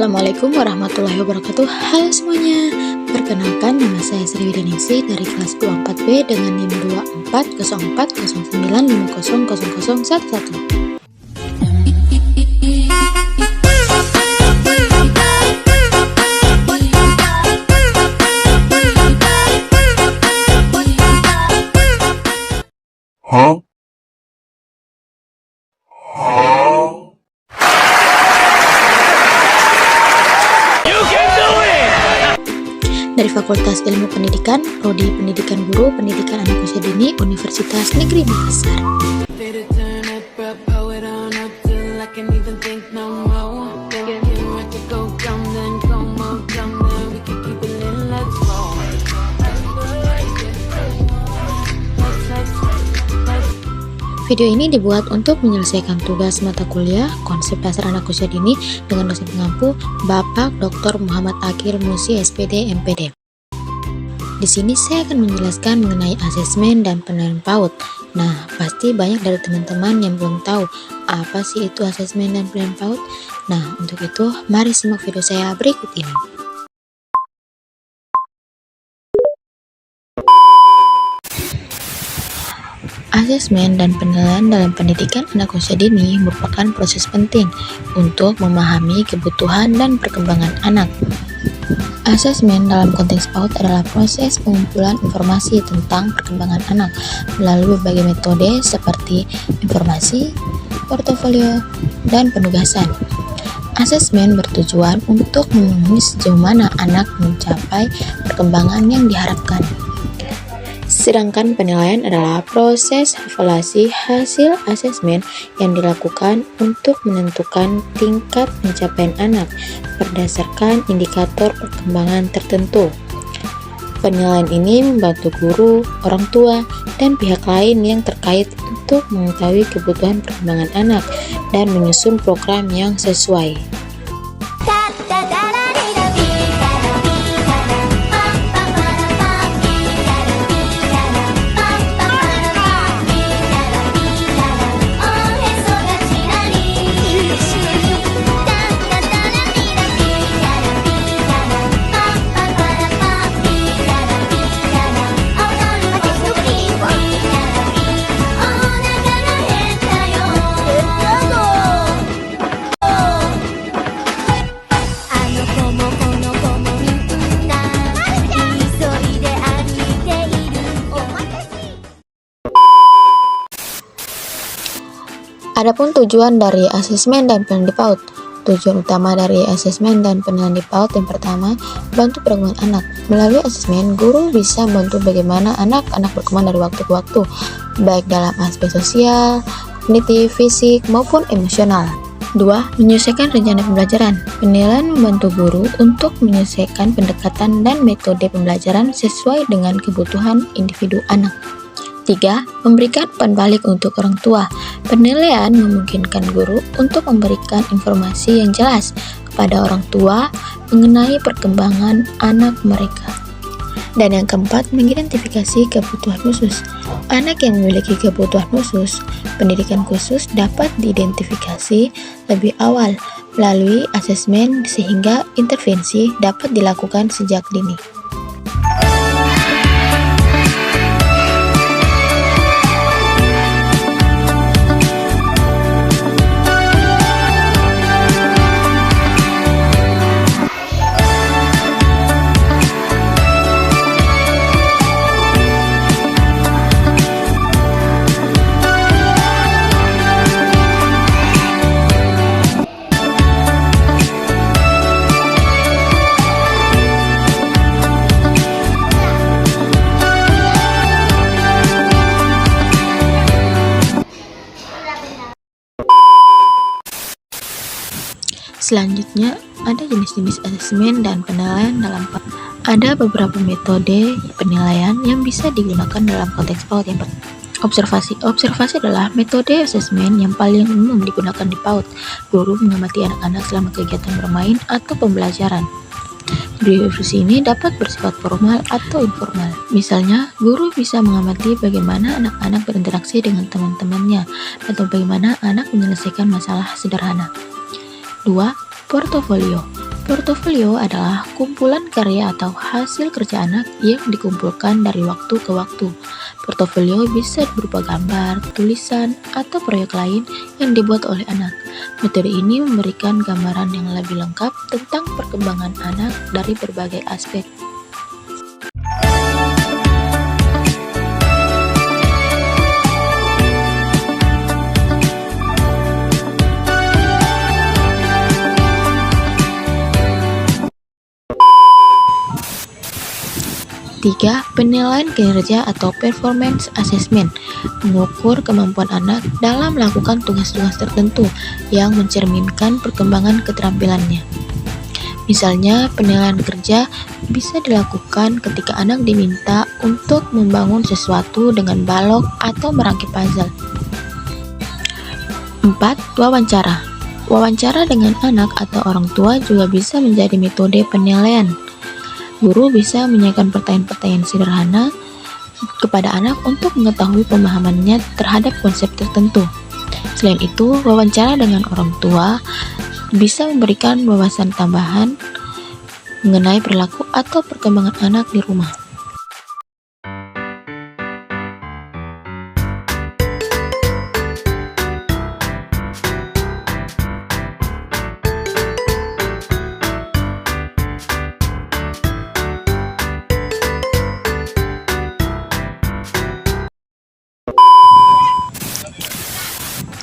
Assalamualaikum warahmatullahi wabarakatuh. Halo semuanya, perkenalkan nama saya Sri Widiningsih dari kelas 24B dengan NIM 240409500011. Dari Fakultas Ilmu Pendidikan, Prodi Pendidikan Guru, Pendidikan Anak Usia Dini, Universitas Negeri Makassar. Video ini dibuat untuk menyelesaikan tugas mata kuliah Konsep Dasar Anak Usia Dini dengan dosen pengampu Bapak Dr. Muhammad Akil Musi SPD MPD. Di sini saya akan menjelaskan mengenai asesmen dan penilaian PAUD. Nah, pasti banyak dari teman-teman yang belum tahu apa sih itu asesmen dan penilaian PAUD. Nah, untuk itu mari simak video saya berikut ini. Asesmen dan penilaian dalam pendidikan anak usia dini merupakan proses penting untuk memahami kebutuhan dan perkembangan anak. Asesmen dalam konteks PAUD adalah proses pengumpulan informasi tentang perkembangan anak melalui berbagai metode seperti informasi, portofolio, dan penugasan. Asesmen bertujuan untuk memenuhi sejauh mana anak mencapai perkembangan yang diharapkan. Sedangkan penilaian adalah proses evaluasi hasil asesmen yang dilakukan untuk menentukan tingkat pencapaian anak berdasarkan indikator perkembangan tertentu. Penilaian ini membantu guru, orang tua, dan pihak lain yang terkait untuk mengetahui kebutuhan perkembangan anak dan menyusun program yang sesuai. Adapun tujuan dari asesmen dan penilaian di PAUD. Tujuan utama dari asesmen dan penilaian di PAUD yang pertama, bantu perkembangan anak. Melalui asesmen, guru bisa membantu bagaimana anak-anak berkembang dari waktu ke waktu, baik dalam aspek sosial, kognitif, fisik, maupun emosional. 2. Menyelesaikan rencana pembelajaran. Penilaian membantu guru untuk menyelesaikan pendekatan dan metode pembelajaran sesuai dengan kebutuhan individu anak. 3. Memberikan umpan balik untuk orang tua. Penilaian memungkinkan guru untuk memberikan informasi yang jelas kepada orang tua mengenai perkembangan anak mereka. Dan yang keempat, mengidentifikasi kebutuhan khusus. Anak yang memiliki kebutuhan khusus, pendidikan khusus dapat diidentifikasi lebih awal melalui asesmen sehingga intervensi dapat dilakukan sejak dini. Selanjutnya, ada jenis-jenis asesmen dan penilaian dalam PAUD. Ada beberapa metode penilaian yang bisa digunakan dalam konteks PAUD. Yang pertama, observasi. Observasi adalah metode asesmen yang paling umum digunakan di PAUD. Guru mengamati anak-anak selama kegiatan bermain atau pembelajaran. Observasi ini dapat bersifat formal atau informal. Misalnya, guru bisa mengamati bagaimana anak-anak berinteraksi dengan teman-temannya atau bagaimana anak menyelesaikan masalah sederhana. 2. Portofolio. Portofolio adalah kumpulan karya atau hasil kerja anak yang dikumpulkan dari waktu ke waktu. Portofolio bisa berupa gambar, tulisan, atau proyek lain yang dibuat oleh anak. Metode ini memberikan gambaran yang lebih lengkap tentang perkembangan anak dari berbagai aspek. Tiga, penilaian kinerja atau performance assessment, mengukur kemampuan anak dalam melakukan tugas-tugas tertentu yang mencerminkan perkembangan keterampilannya. Misalnya, penilaian kerja bisa dilakukan ketika anak diminta untuk membangun sesuatu dengan balok atau merangkai puzzle. 4. Wawancara. Wawancara dengan anak atau orang tua juga bisa menjadi metode penilaian. Guru bisa menanyakan pertanyaan-pertanyaan sederhana kepada anak untuk mengetahui pemahamannya terhadap konsep tertentu. Selain itu, wawancara dengan orang tua bisa memberikan wawasan tambahan mengenai perilaku atau perkembangan anak di rumah.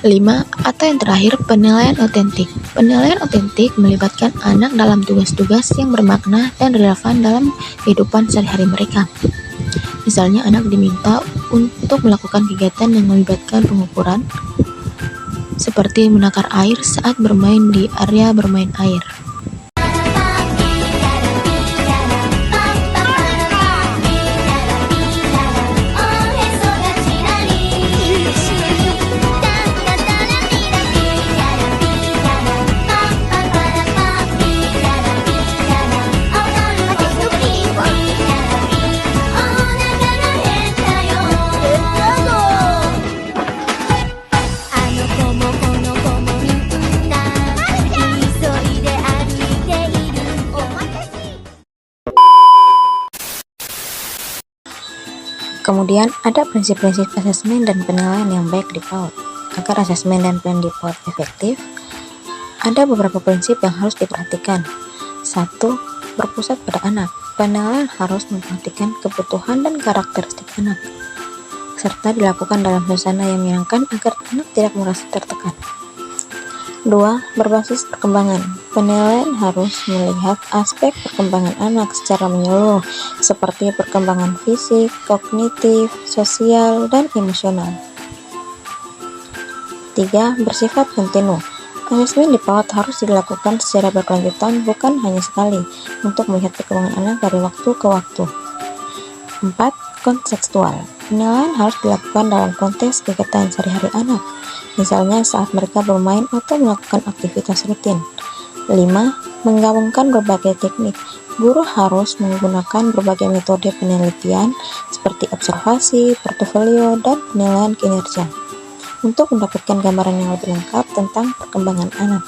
Lima, atau yang terakhir, penilaian otentik. Penilaian otentik melibatkan anak dalam tugas-tugas yang bermakna dan relevan dalam kehidupan sehari-hari mereka. Misalnya, anak diminta untuk melakukan kegiatan yang melibatkan pengukuran, seperti menakar air saat bermain di area bermain air. Kemudian ada prinsip-prinsip asesmen dan penilaian yang baik di PAUD. Agar asesmen dan penilaian di PAUD efektif, ada beberapa prinsip yang harus diperhatikan. 1. Berpusat pada anak. Penilaian harus memperhatikan kebutuhan dan karakteristik anak, serta dilakukan dalam suasana yang menyenangkan agar anak tidak merasa tertekan. 2. Berbasis perkembangan. Penilaian harus melihat aspek perkembangan anak secara menyeluruh, seperti perkembangan fisik, kognitif, sosial, dan emosional. 3. Bersifat kontinu. Asesmen di PAUD harus dilakukan secara berkelanjutan, bukan hanya sekali, untuk melihat perkembangan anak dari waktu ke waktu. 4. Kontekstual. Penilaian harus dilakukan dalam konteks kegiatan sehari-hari anak, misalnya saat mereka bermain atau melakukan aktivitas rutin. 5. Menggabungkan berbagai teknik. Guru harus menggunakan berbagai metode penelitian seperti observasi, portofolio, dan penilaian kinerja untuk mendapatkan gambaran yang lebih lengkap tentang perkembangan anak.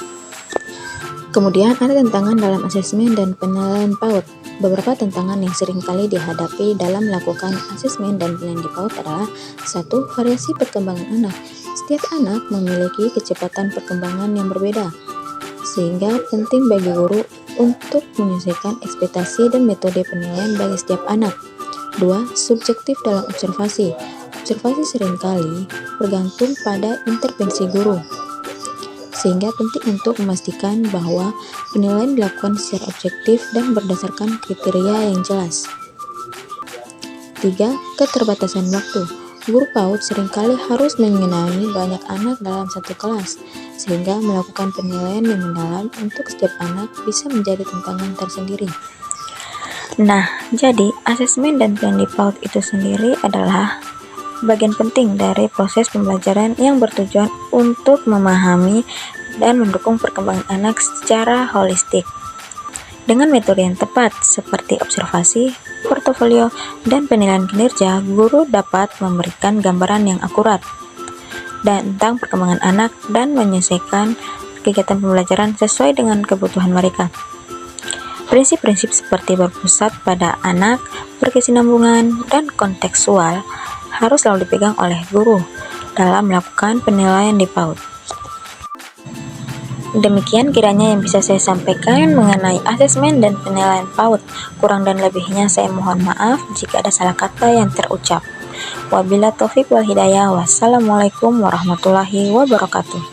Kemudian ada tantangan dalam asesmen dan penilaian PAUD. Beberapa tantangan yang sering kali dihadapi dalam melakukan asesmen dan penilaian di PAUD adalah 1. Variasi perkembangan anak. Setiap anak memiliki kecepatan perkembangan yang berbeda, sehingga penting bagi guru untuk menyesuaikan ekspektasi dan metode penilaian bagi setiap anak. 2. Subjektif dalam observasi. Observasi seringkali bergantung pada intervensi guru, sehingga penting untuk memastikan bahwa penilaian dilakukan secara objektif dan berdasarkan kriteria yang jelas. 3. Keterbatasan waktu. Guru PAUD seringkali harus mengenali banyak anak dalam satu kelas, sehingga melakukan penilaian yang mendalam untuk setiap anak bisa menjadi tantangan tersendiri. Nah, jadi asesmen dan penilaian di PAUD itu sendiri adalah bagian penting dari proses pembelajaran yang bertujuan untuk memahami dan mendukung perkembangan anak secara holistik. Dengan metode yang tepat seperti observasi, portofolio, dan penilaian kinerja, guru dapat memberikan gambaran yang akurat tentang perkembangan anak dan menyelesaikan kegiatan pembelajaran sesuai dengan kebutuhan mereka. Prinsip-prinsip seperti berpusat pada anak, berkesinambungan, dan kontekstual harus selalu dipegang oleh guru dalam melakukan penilaian di PAUD. Demikian kiranya yang bisa saya sampaikan mengenai asesmen dan penilaian PAUD. Kurang dan lebihnya saya mohon maaf jika ada salah kata yang terucap. Wabillahi taufiq wal hidayah. Wassalamualaikum warahmatullahi wabarakatuh.